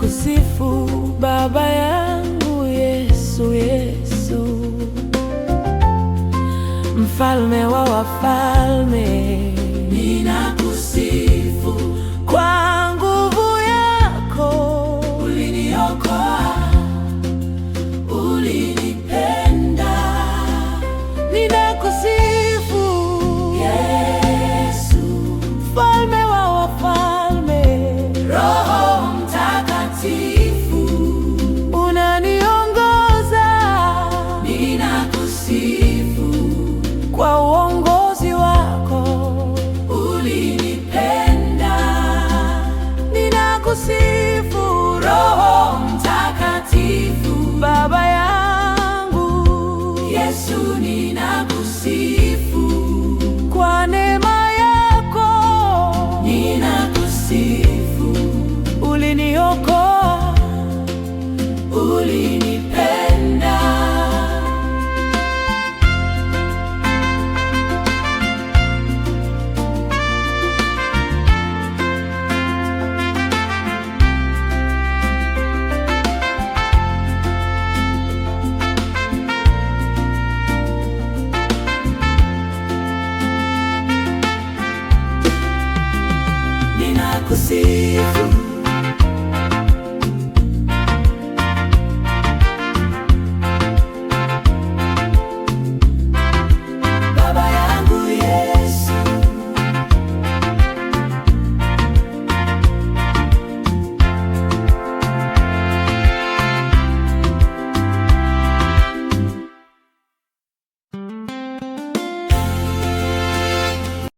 ninakusifu Baba yangu Yesu, Yesu, Mfalme wa wafalme. Ninakusifu kwa nguvu yako, uliniokoa, ulinipenda. Ninakusifu Yesu, Mfalme wa wafalme. Roho Mtakatifu unaniongoza. Ninakusifu kwa uongozi wako, ulinipenda. Ninakusifu Roho Mtakatifu, Baba yangu Yesu, ninakusifu kwa neema yako. Ninakusifu, uliniokoa, ulinipenda. Ninakusifu